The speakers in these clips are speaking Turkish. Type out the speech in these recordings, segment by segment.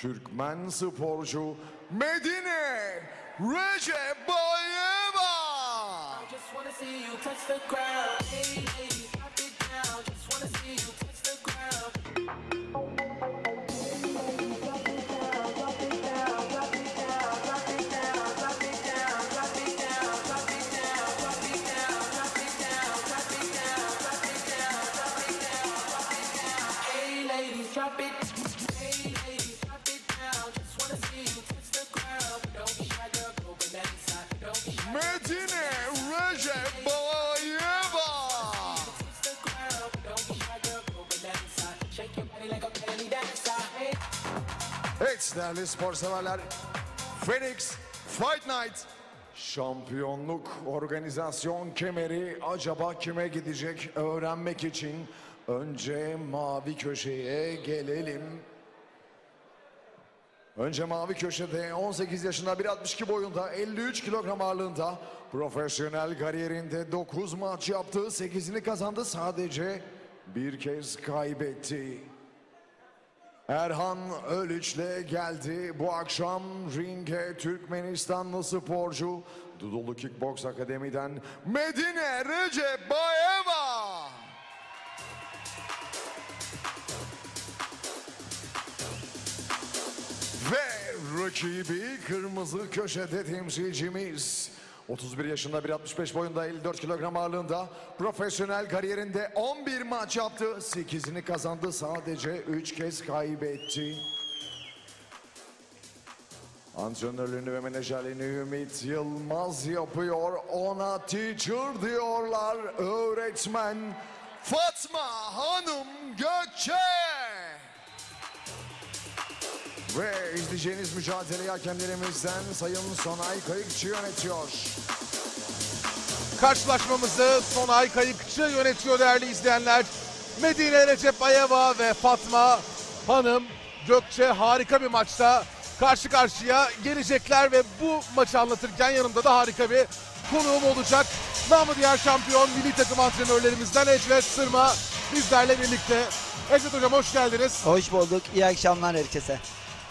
Türkmen sporcu Medine Recebayeva. Medine Recebayeva. Evet değerli spor severler, Phoenix Fight Night şampiyonluk organizasyon kemeri acaba kime gidecek öğrenmek için önce mavi köşeye gelelim. Önce mavi köşede 18 yaşında 1.62 boyunda 53 kilogram ağırlığında profesyonel kariyerinde 9 maç yaptı. 8'ini kazandı, sadece bir kez kaybetti. Erhan Ölüç'le geldi bu akşam ringe Türkmenistanlı sporcu Dudullu Kickbox Akademi'den Medine Recebayeva. Ve rakibi kırmızı köşede temsilcimiz 31 yaşında 1.65 boyunda 54 kilogram ağırlığında profesyonel kariyerinde 11 maç yaptı. 8'ini kazandı, sadece 3 kez kaybetti. Antrenörlüğünü ve menajerliğini Ümit Yılmaz yapıyor. Ona teacher diyorlar, öğretmen Fatma Hanım Gökçe. Ve izleyeceğiniz mücadeleyi hakemlerimizden Sayın Sonay Kayıkçı yönetiyor. Karşılaşmamızı Sonay Kayıkçı yönetiyor değerli izleyenler. Medine Recebayeva ve Fatma Hanım Gökçe harika bir maçta karşı karşıya gelecekler ve bu maçı anlatırken yanımda da harika bir konuğum olacak. Namı diğer şampiyon milli takım antrenörlerimizden Ecvet Sırma bizlerle birlikte. Ecvet hocam hoş geldiniz. Hoş bulduk. İyi akşamlar herkese.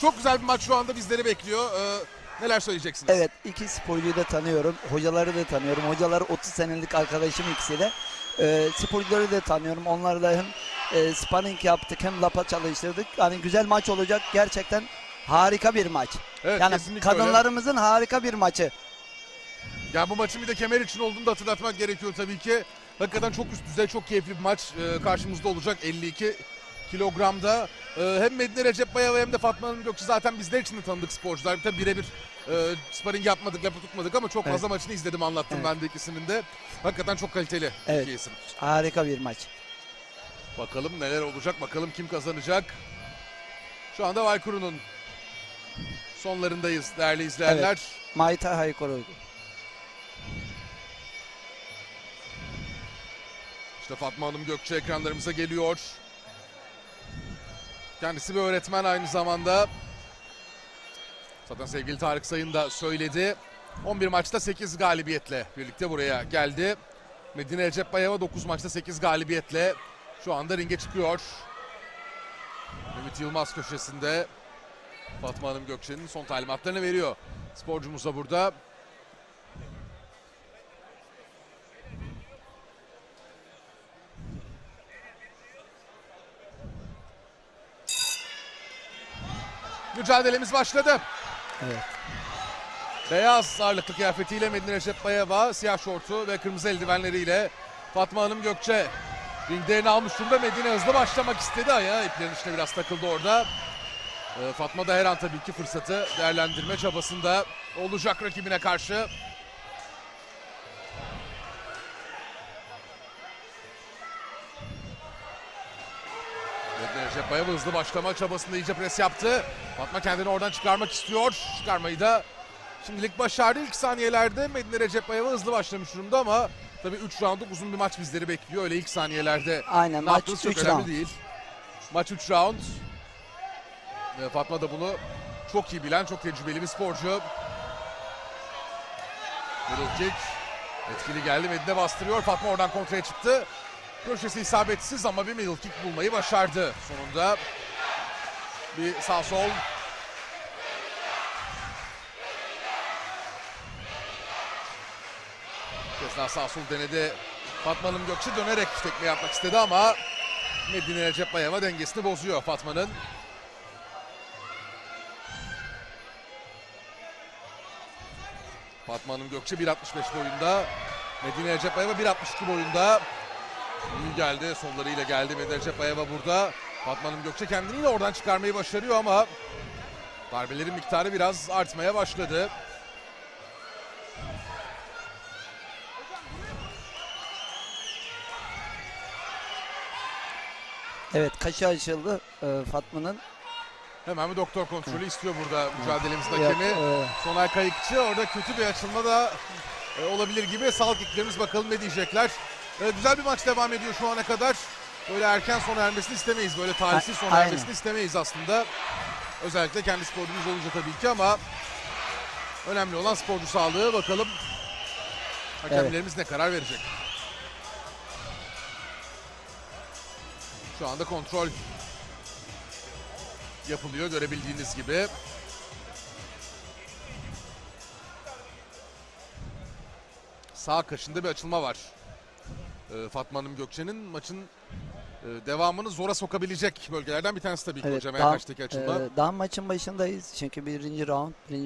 Çok güzel bir maç şu anda bizleri bekliyor. Neler söyleyeceksiniz? Evet, iki sporcuyu da tanıyorum. Hocaları da tanıyorum. Hocalar 30 senelik arkadaşım ikisi de. Sporcuları da tanıyorum. Onlarla hem sparring yaptık hem lapa çalıştırdık. Yani güzel maç olacak. Gerçekten harika bir maç. Evet, yani kadınlarımızın öyle. Harika bir maçı. Yani bu maçın bir de kemer için olduğunu da hatırlatmak gerekiyor tabii ki. Hakikaten çok üst düzey, çok keyifli bir maç karşımızda olacak. 52 kilogramda. Hem Medine Recebayeva hem de Fatma Hanım Gökçe zaten bizler için de tanıdık sporcular. Tabii birebir sparring yapmadık, lapa tutmadık ama çok fazla maçını izledim, anlattım ben de ikisinin de. Hakikaten çok kaliteli iki isim. Harika bir maç. Bakalım neler olacak, bakalım kim kazanacak. Şu anda Vaykuru'nun sonlarındayız değerli izleyenler. Evet. Muay Thai Haykuru. İşte Fatma Hanım Gökçe ekranlarımıza geliyor. Kendisi bir öğretmen aynı zamanda. Zaten sevgili Tarık Sayın da söyledi. 11 maçta 8 galibiyetle birlikte buraya geldi. Medine Recebayeva 9 maçta 8 galibiyetle şu anda ringe çıkıyor. Ümit Yılmaz köşesinde Fatma Hanım Gökçe'nin son talimatlarını veriyor. Sporcumuz da burada. Mücadelemiz başladı. Evet. Beyaz ağırlıklı kıyafetiyle Medine Recebayeva, siyah şortu ve kırmızı eldivenleriyle Fatma Hanım Gökçe ringlerini almış durumda. Medine hızlı başlamak istedi, ayağı iplerin içine biraz takıldı orada. Fatma da her an tabii ki fırsatı değerlendirme çabasında olacak rakibine karşı. Medine Recebayeva hızlı başlama çabasında iyice pres yaptı. Fatma kendini oradan çıkarmak istiyor. Çıkarmayı da şimdilik başardı. İlk saniyelerde Medine Recebayeva hızlı başlamış durumda ama tabii 3 roundluk uzun bir maç bizleri bekliyor. Öyle ilk saniyelerde aynen, ne yaptığınız çok 3 önemli round değil. Maç 3 round. Fatma da bunu çok iyi bilen, çok tecrübeli bir sporcu. Middle kick etkili geldi. Medine bastırıyor. Fatma oradan kontraya çıktı. Köşesi isabetsiz ama bir middle kick bulmayı başardı sonunda. Bir sağ sol Biraz sağ sol denedi. Fatma Hanım Gökçe dönerek tekme yapmak istedi ama Medine Recepbayeva dengesini bozuyor Fatma'nın. Fatma Hanım Gökçe 1.65 boyunda. Medine Recepbayeva 1.62 boyunda. İyi geldi. Sollarıyla geldi Medine Recepbayeva burada. Fatma Hanım Gökçe kendini yine oradan çıkarmayı başarıyor ama darbelerin miktarı biraz artmaya başladı. Evet, kaşı açıldı Fatma'nın. Hemen bir doktor kontrolü istiyor burada mücadelemizin Yok, hakemi. Sonay Kayıkçı. Orada kötü bir açılma da olabilir gibi. Sağlık ekiplerimiz bakalım ne diyecekler. Güzel bir maç devam ediyor şu ana kadar. Böyle erken sona ermesini istemeyiz. Böyle talihsiz sona Aynen. ermesini istemeyiz aslında. Özellikle kendi sporcumuz olunca tabii ki ama önemli olan sporcu sağlığı. Bakalım hakemlerimiz ne karar verecek. Şu anda kontrol yapılıyor görebildiğiniz gibi. Sağ kaşında bir açılma var. Fatma Hanım Gökçe'nin maçın devamını zora sokabilecek bölgelerden bir tanesi tabii ki hocam. daha, Kaçtaki açılma. daha maçın başındayız. Çünkü birinci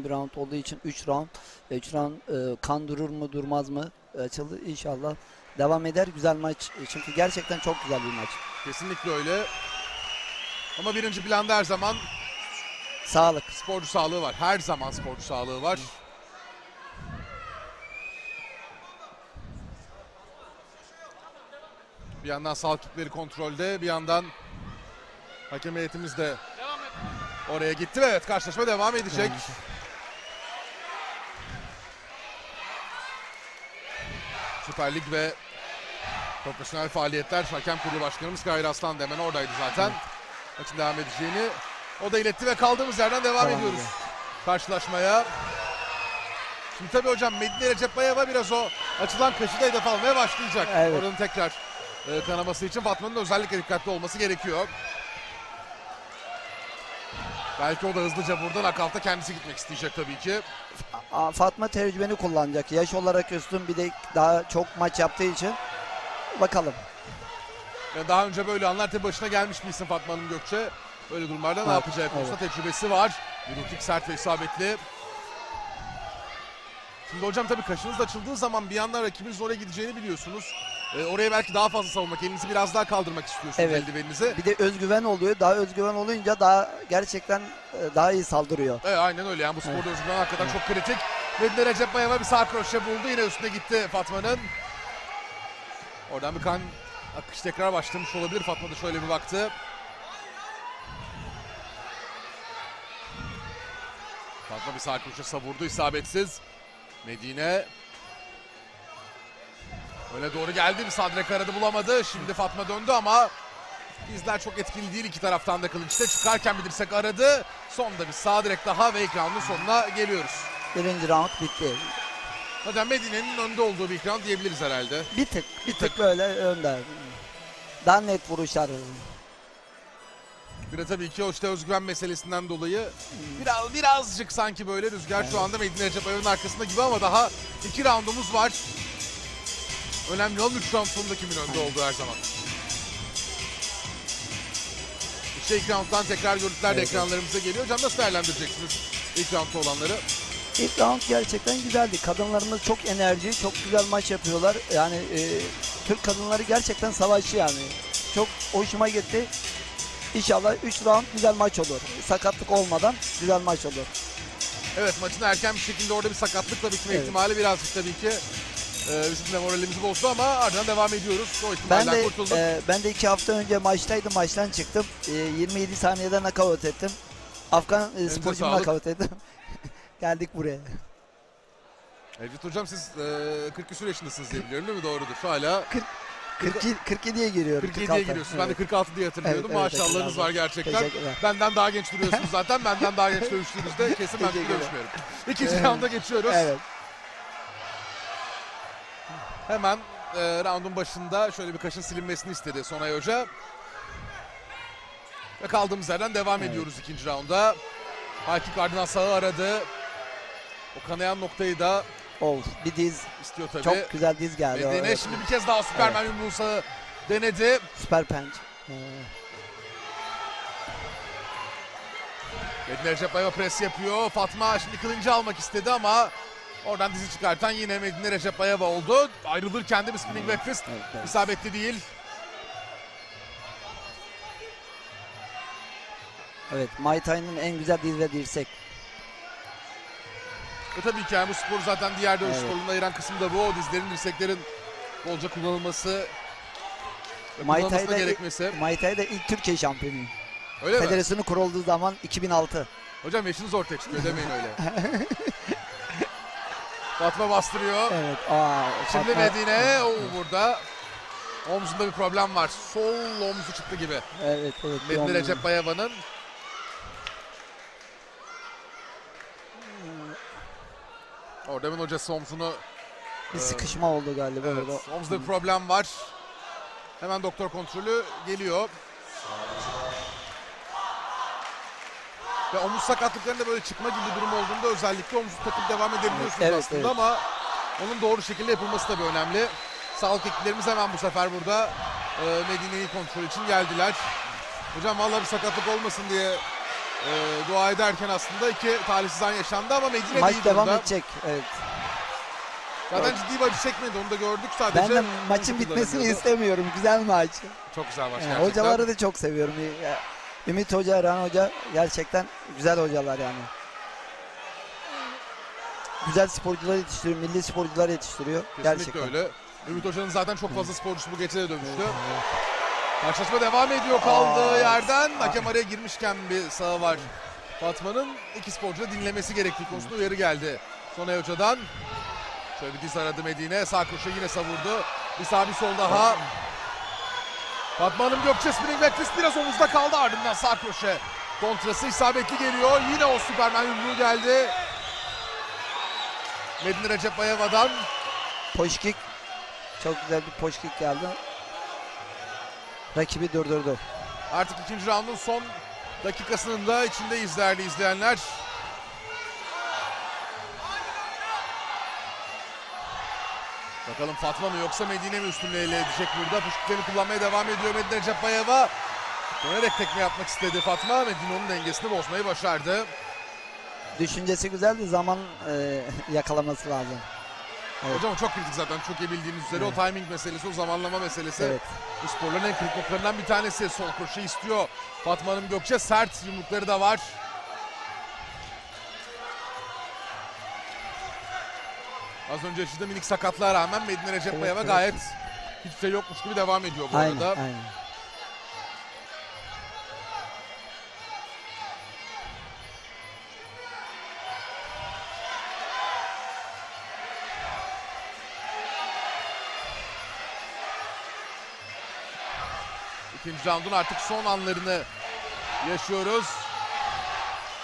bir round olduğu için 3 round. 3 round kan durur mu durmaz mı açıldı. İnşallah devam eder. Güzel maç. Çünkü gerçekten çok güzel bir maç. Kesinlikle öyle. Ama birinci planda her zaman Sağlık. sporcu sağlığı var. Her zaman sporcu sağlığı var. Bir yandan sağlık ekipleri kontrolde, bir yandan hakem heyetimiz de oraya gitti ve evet karşılaşma devam edecek. Süper Lig ve profesyonel faaliyetler Hakem Kurulu Başkanımız Kahir Aslan da hemen oradaydı zaten. Maçın devam edeceğini o da iletti ve kaldığımız yerden devam ediyoruz karşılaşmaya. Şimdi tabii hocam Medine Recepbayeva biraz o açılan kaşı da hedef almaya başlayacak. Evet. Oranın tekrar kanaması için Fatma'nın da özellikle dikkatli olması gerekiyor. Belki o da hızlıca buradan nakavta kendisi gitmek isteyecek tabii ki. Fatma tecrübeni kullanacak. Yaş olarak üstün, bir de daha çok maç yaptığı için bakalım. Yani daha önce böyle anlar tabii başına gelmiş bir isim Fatma Hanım Gökçe. Böyle durumlarda ne yapacağı konusunda tecrübesi var. Yürütük, sert ve isabetli. Şimdi hocam tabii kaşınız açıldığı zaman bir yandan rakibinizin oraya gideceğini biliyorsunuz. Oraya belki daha fazla savunmak, elinizi biraz daha kaldırmak istiyorsunuz eldiveninizi. Bir de özgüven oluyor. Daha özgüven olunca daha gerçekten daha iyi saldırıyor. Aynen öyle yani bu sporda özgüven hakikaten çok kritik. Medine Recepbayeva bir sağ kroşe buldu. Yine üstüne gitti Fatma'nın. Oradan bir kan akış tekrar başlamış olabilir. Fatma da şöyle bir baktı. Fatma bir sağ kroşe savurdu, isabetsiz. Medine öne doğru geldi, bir sadrek aradı, bulamadı. Şimdi Fatma döndü ama izler çok etkili değil iki taraftan da kılınçta. Çıkarken bir dirsek aradı. Sonunda bir sadrek daha ve ilk roundun sonuna geliyoruz. Birinci round bitti. Zaten Medine'nin önde olduğu bir ilk round diyebiliriz herhalde. Bir tık böyle önde. Daha net vuruşlar. Bir de tabii ki o işte özgüven meselesinden dolayı birazcık sanki böyle rüzgar şu anda Medine Recepbayeva'nın arkasında gibi ama daha 2 roundumuz var. Önemli olan 3 round sonunda kimin önde olduğu her zaman. İşte ilk rounddan tekrar görüntüler de ekranlarımıza geliyor. Hocam nasıl değerlendireceksiniz ilk roundda olanları? İlk round gerçekten güzeldi. Kadınlarımız çok enerji, çok güzel maç yapıyorlar. Yani Türk kadınları gerçekten savaşçı yani. Çok hoşuma gitti. İnşallah 3 round güzel maç olur. Sakatlık olmadan güzel maç olur. Evet, maçın erken bir şekilde orada bir sakatlıkla bitme ihtimali birazcık tabii ki bizim de moralimizi bozdu ama ardından devam ediyoruz. O ihtimalden kurtulduk. Ben de 2 hafta önce maçtaydım. Maçtan çıktım. 27 saniyede nakavt ettim. Afgan sporcumu nakavt ettim. Geldik buraya. Evet hocam siz 40 küsur yaşındasınız diye biliyorum değil mi? Doğrudur. Şu hala 47'ye giriyorum. 47'ye giriyorsunuz. Ben de 46 diye hatırlıyordum. Evet, Maşallahınız var gerçekten. Teşekkürler. Benden daha genç duruyorsunuz zaten. Benden daha genç dövüştüğünüzde kesin ben dövüşmüyorum. İkinci rounda geçiyoruz. Evet. Hemen roundun başında şöyle bir kaşın silinmesini istedi Sonay Hoca. Ve kaldığımız yerden devam ediyoruz ikinci rounda. Hakik ardından sağı aradı. O kanayan noktayı da Of, bir diz. İstiyor tabii. Çok güzel diz geldi. Medine Evet. şimdi bir kez daha Süpermen yumruğu sağı denedi. Süper penç. Medine Recepbayeva pres yapıyor. Fatma şimdi kılıncı almak istedi ama oradan dizi çıkartan yine Medine Recepbayeva oldu. Ayrılırken de bir spinning back fist Evet. isabetli değil. Evet, Muay Thai'nin en güzel diz ve dirsek. Tabii ki yani bu sporu zaten diğer dövüş Evet. sporundan ayıran kısım da bu. O dizlerin, dirseklerin bolca kullanılması ve Muay kullanılmasına Thai'de, gerekmesi. Muay Thai'de ilk Türkiye şampiyonuyum. Öyle mi? Federasyonu kurulduğu zaman 2006. Hocam yaşınız ortaya çıkıyor demeyin öyle. Fatma bastırıyor. Evet. Şimdi Fatma- Medine burada omzunda bir problem var. Sol omzu çıktı gibi. Evet, evet. bir Medine omuz. Recepbayeva'nın. Orada hemen hocası omzunu, Bir sıkışma oldu galiba evet, orada. omzunda bir problem var. Hemen doktor kontrolü geliyor. Ve omuz sakatlıklarında böyle çıkma gibi bir durum olduğunda özellikle omuzu takıp devam edebiliyorsunuz Evet, aslında evet. ama onun doğru şekilde yapılması tabii önemli. Sağlık ekiplerimiz hemen bu sefer burada Medine'yi kontrol için geldiler. Hocam vallahi bir sakatlık olmasın diye dua ederken aslında iki talihsiz an yaşandı ama Medine Maç değil devam burada. edecek. Evet. Zaten ciddi bir acı çekmedi, onu da gördük sadece. Ben de maçın omzu bitmesini kullanamıyordu. istemiyorum. Güzel maç. Çok güzel maç Yani gerçekten. hocaları da çok seviyorum. Ümit Hoca, Erhan Hoca gerçekten güzel hocalar yani. Güzel sporcular yetiştiriyor, milli sporcular yetiştiriyor. Kesinlikle Gerçekten. öyle. Ümit Hoca'nın zaten çok fazla sporcusu bu gece de dövüştü. Karşılaşma devam ediyor kaldığı yerden. Hakem araya girmişken bir sağı var. Fatma'nın iki sporcu da dinlemesi gerektiği konusunda uyarı geldi. Sonay Hoca'dan. Şöyle bir diz aradı Medine. Sağ koşu yine savurdu. Bir sağ bir sol daha. Fatma Hanım Gökçe spinning back fist biraz omuzda kaldı, ardından sağ kroşe. Kontrası isabetli geliyor. Yine o Süpermen yumruğu geldi. Medine Recepbayeva'dan. Poşkik. Çok güzel bir poşkik geldi. Rakibi durdurdu. Artık ikinci roundun son dakikasının da içindeyiz değerli izleyenler. Bakalım Fatma mı yoksa Medine mi üstünlüğü elde edecek burada? Puşkiklerini kullanmaya devam ediyor Medine Recepbayeva. Dönerek tekme yapmak istedi Fatma. Medine onun dengesini bozmayı başardı. Düşüncesi güzeldi, zaman yakalaması lazım. Evet. Hocam o çok kritik zaten, çok iyi bildiğiniz üzere. Evet. O timing meselesi, o zamanlama meselesi. Evet. Bu sporların en kritik noktalarından bir tanesi. Sol kroşe istiyor Fatma Hanım Gökçe. Sert yumrukları da var. Az önce yaşadığı minik sakatlığa rağmen Medine Recepbayeva Evet, gayet hiçbir şey yokmuş gibi devam ediyor bu Aynen, arada. aynen. İkinci roundun artık son anlarını yaşıyoruz.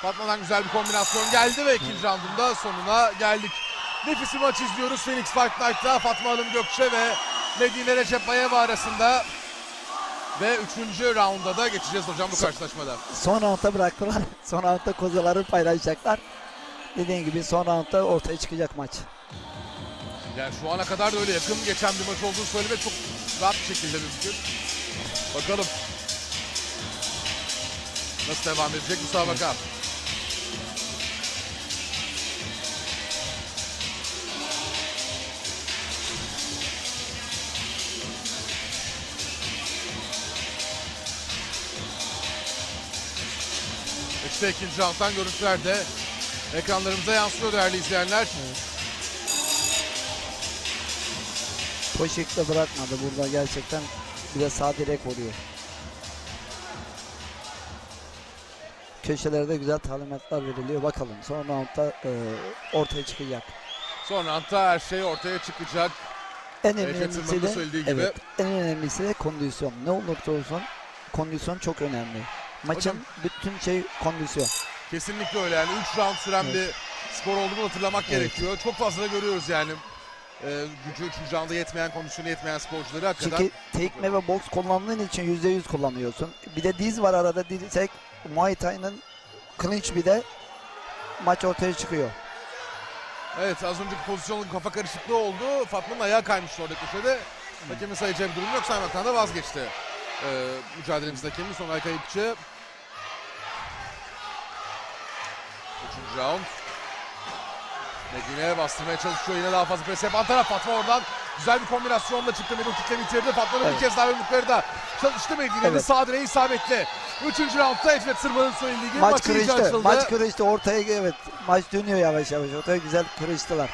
Fatma'dan güzel bir kombinasyon geldi ve ikinci roundun da sonuna geldik. Nefis bir maç izliyoruz Phoenix Fight Night'ta Fatma Hanım Gökçe ve Medine Recepbayeva arasında. Ve üçüncü rounda da geçeceğiz hocam bu karşılaşmada. Son roundda bıraktılar. Son roundda kozaları paylaşacaklar. Dediğim gibi son roundda ortaya çıkacak maç. Yani şu ana kadar da öyle yakın geçen bir maç olduğunu söylemek çok rahat bir şekilde mümkün. Bakalım nasıl devam edecek müsabaka. İşte ikinci rounddan görüntüler de ekranlarımıza yansıyor değerli izleyenler. Poşik de bırakmadı burada gerçekten. Bir de sağ direk vuruyor. Köşelerde güzel talimatlar veriliyor. Bakalım son roundda ortaya çıkacak. Son roundda her şey ortaya çıkacak. En Efe önemlisi Tırman'ın de söylediği gibi. evet, en önemlisi de kondisyon. Ne olursa olsun kondisyon çok önemli. Maçın Hocam, bütün şey kondisyon. kesinlikle öyle yani 3 round süren Evet. bir spor olduğunu hatırlamak Evet. gerekiyor. Çok fazla da görüyoruz yani. Gücü 3. rounda yetmeyen, kondisyonu yetmeyen sporcuları hakikaten. Çünkü tekme ve boks kullandığın için %100 kullanıyorsun. Bir de diz var arada, dirsek. Muay Thai'nin clinch bir de maç ortaya çıkıyor. Evet, az önceki pozisyonun kafa karışıklığı oldu. Fatma'nın ayağı kaymıştı orada köşede. Hakemin sayacağı bir durum yok. Saymaktan da vazgeçti. Mücadelemizde hakemi Sonay Kayıkçı. 3. round. Medine bastırmaya çalışıyor. Yine daha fazla pres yapan taraf. Fatma oradan güzel bir kombinasyonla çıktı. Middle kick'le bitirdi. Fatma'nın bir kez daha yumrukları da çalıştı Medine'nin sağ direği isabetli. 3. roundda Ecvet Sırma'nın söylediği gibi maç iyice açıldı. Maç kırıştı. Ortaya evet. Maç dönüyor yavaş yavaş. Ortaya güzel kırıştılar.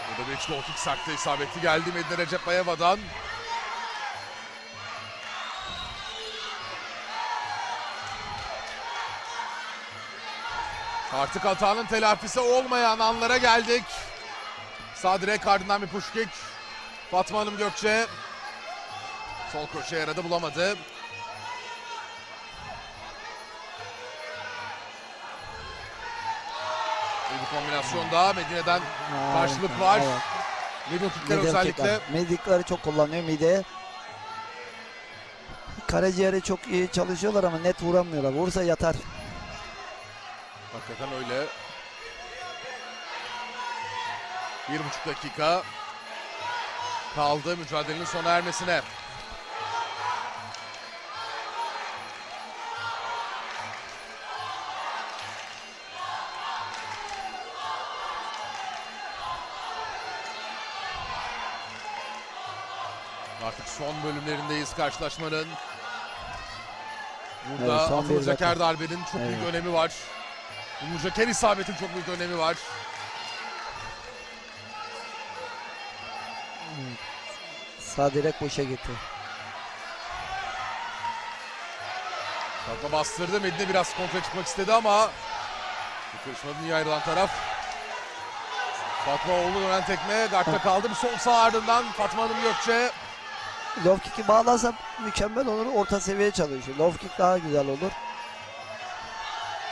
Burada bir low kick sakta isabetli geldi Medine Recep Bayeva'dan. Artık hatanın telafisi olmayan anlara geldik. Sağ direk ardından bir push kick. Fatma Hanım Gökçe. Sol kroşe yaradı bulamadı. Bir kombinasyon daha Medine'den karşılık var. Evet. Middle kickler özellikle. Medikleri çok kullanıyor mideye. Karaciğeri çok iyi çalışıyorlar ama net vuramıyorlar. Vursa yatar. Hakikaten öyle. 1,5 dakika kaldı mücadelenin sona ermesine. Artık son bölümlerindeyiz karşılaşmanın. Burada Evet, atılacak her darbenin çok büyük önemi var. Bulunacak her isabetin çok büyük önemi var. Sağ direkt boşa gitti. Fatma bastırdı. Medine biraz kontra çıkmak istedi ama bu kırışmadan iyi ayrılan taraf. Fatma oğlu dönen tekme. Gardta kaldı. Bir sol sağ ardından Fatma Hanım Gökçe. Low kick'i bağlarsa mükemmel olur. Orta seviye çalışıyor. Low kick daha güzel olur.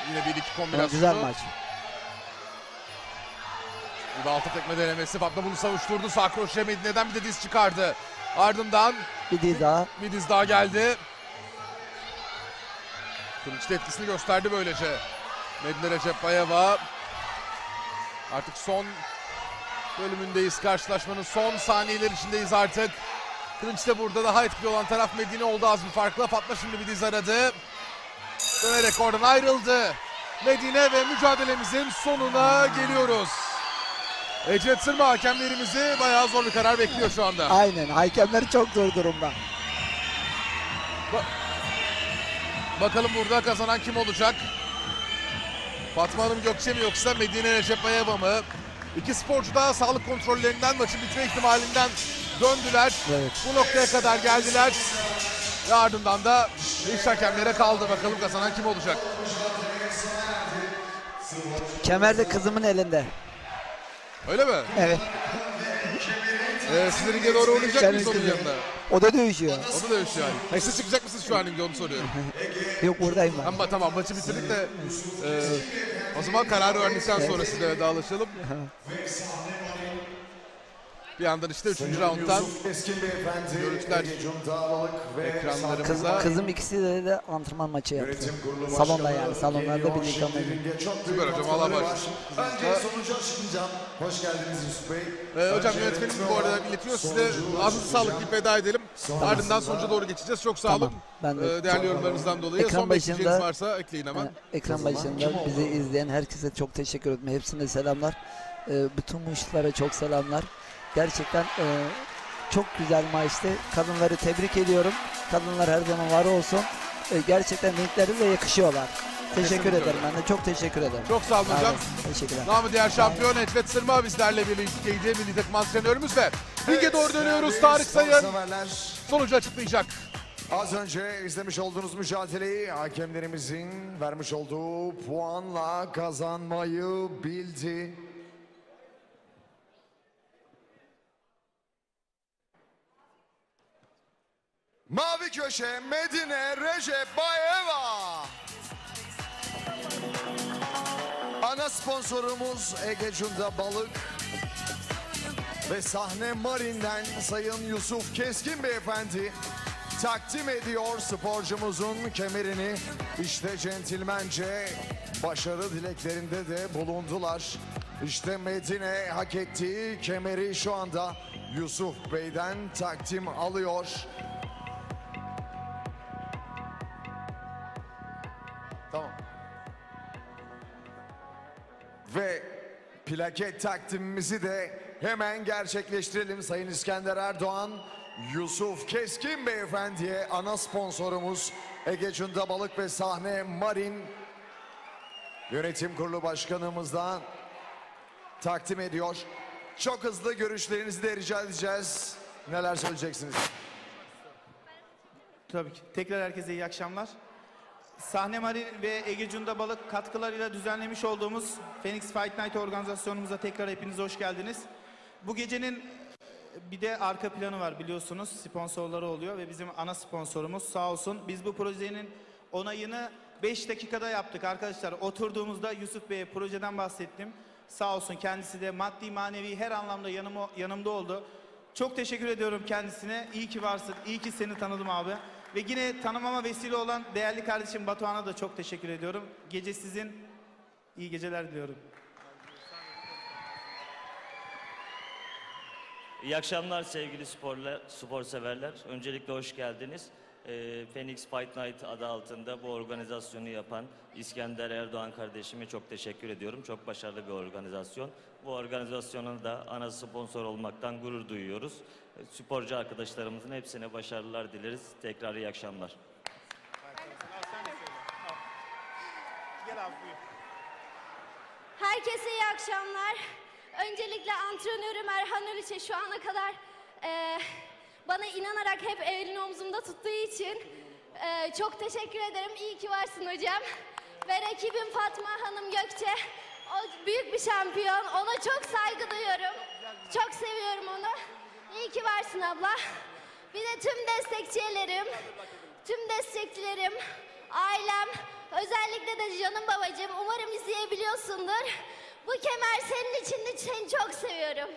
Yine bir iki kombinasyonu. Güzel maç. Bir altı tekme denemesi. Fatma bunu savuşturdu. Sağ kroşe Medine'den bir de diz çıkardı. Ardından Bir diz daha. bir diz daha geldi. Kılıçta etkisini gösterdi böylece. Medine Recep Bayeva. Artık son bölümündeyiz. Karşılaşmanın son saniyeler içindeyiz artık. Kılıçta burada daha etkili olan taraf Medine oldu az bir farkla. Fatma şimdi bir diz aradı. Dönerek oradan ayrıldı. Medine ve mücadelemizin sonuna geliyoruz. Ecvet Sırma hakemlerimizi bayağı zor bir karar bekliyor şu anda. Aynen. Hakemler çok zor durumda. Bakalım burada kazanan kim olacak? Fatma Hanım Gökçe mi yoksa Medine Recep Bayeva mı? İki sporcu da sağlık kontrollerinden maçın bitme ihtimalinden döndüler. Evet. Bu noktaya kadar geldiler. Ve ardından da iş hakemlere kaldı. Bakalım kazanan kim olacak? Kemer de kızımın elinde. Öyle mi? Evet. Siz ringe doğru oynayacak mıyız onun yanında? O da dövüşüyor. O da dövüşüyor yani. Hayır, siz çıkacak mısınız şu an ringe onu soruyorum. Yok buradayım ben. Ama tamam maçı bitirdik de o zaman kararı verdikten sonra size vedalaşalım. Bir yandan işte 3. round'dan görüntüler ekranlarımıza. Kızım ikisi de antrenman maçı yaptı. Salonda yani. Salonlarda birlikte oynadı. Süper hocam Allah başlasın. Hoş geldiniz Yusuf Bey. Hocam yönetmenimiz bu arada iletiyor. Size ağzınıza sağlık bir veda edelim. Ardından sonuca doğru geçeceğiz. Çok sağ olun. Tamam, ben de Değerli yorumlarınızdan dolayı. Ekran Son bekleyeceğiniz başında- varsa ekleyin hemen. Ekran başında bizi izleyen herkese çok teşekkür ederim. Hepsine selamlar. Bütün muşlara çok selamlar. Gerçekten çok güzel maçtı. Kadınları tebrik ediyorum. Kadınlar her zaman var olsun. Gerçekten renkleri de yakışıyorlar. Teşekkür ederim. Ben de çok teşekkür ederim. Çok sağ olun hocam. Teşekkürler. Namı diğer şampiyon Ecvet Sırma bizlerle birlikteydi. Milli takım antrenörümüz ve ringe doğru dönüyoruz. Tarık Sayın sonucu açıklayacak. Az önce izlemiş olduğunuz mücadeleyi hakemlerimizin vermiş olduğu puanla kazanmayı bildi. Mavi köşe Medine Recep Bayeva. Ana sponsorumuz Ege Cunda Balık ve sahne Marin'den Sayın Yusuf Keskin Beyefendi takdim ediyor sporcumuzun kemerini. İşte centilmence başarı dileklerinde de bulundular. İşte Medine hak ettiği kemeri şu anda Yusuf Bey'den takdim alıyor. Tamam. Ve plaket takdimimizi de hemen gerçekleştirelim. Sayın İskender Erdoğan, Yusuf Keskin Beyefendi'ye ana sponsorumuz Ege Cunda Balık ve Sahne Marin Yönetim Kurulu Başkanımızdan takdim ediyor. Çok hızlı görüşlerinizi de rica edeceğiz. Neler söyleyeceksiniz? Tabii ki. Tekrar herkese iyi akşamlar. Sahne Marin ve Ege Cunda Balık katkılarıyla düzenlemiş olduğumuz Phoenix Fight Night organizasyonumuza tekrar hepiniz hoş geldiniz. Bu gecenin bir de arka planı var biliyorsunuz. Sponsorları oluyor ve bizim ana sponsorumuz sağ olsun. Biz bu projenin onayını 5 dakikada yaptık arkadaşlar. Oturduğumuzda Yusuf Bey'e projeden bahsettim. Sağ olsun kendisi de maddi manevi her anlamda yanımda oldu. Çok teşekkür ediyorum kendisine. İyi ki varsın. İyi ki seni tanıdım abi. Ve yine tanımama vesile olan değerli kardeşim Batuhan'a da çok teşekkür ediyorum. Gece sizin. İyi geceler diliyorum. İyi akşamlar sevgili spor severler. Öncelikle hoş geldiniz. Phoenix Fight Night adı altında bu organizasyonu yapan İskender Erdoğan kardeşime çok teşekkür ediyorum. Çok başarılı bir organizasyon. Bu organizasyonun da ana sponsor olmaktan gurur duyuyoruz. Sporcu arkadaşlarımızın hepsine başarılar dileriz. Tekrar iyi akşamlar. Herkese iyi akşamlar. Öncelikle antrenörüm Erhan Ölüç'e şu ana kadar bana inanarak hep elini omzumda tuttuğu için çok teşekkür ederim. İyi ki varsın hocam. Ve rakibim Fatma Hanım Gökçe. O büyük bir şampiyon. Ona çok saygı duyuyorum. Çok seviyorum onu. İyi ki varsın abla. Bir de tüm destekçilerim, ailem, özellikle de canım babacığım. Umarım izleyebiliyorsundur. Bu kemer senin için, seni çok seviyorum.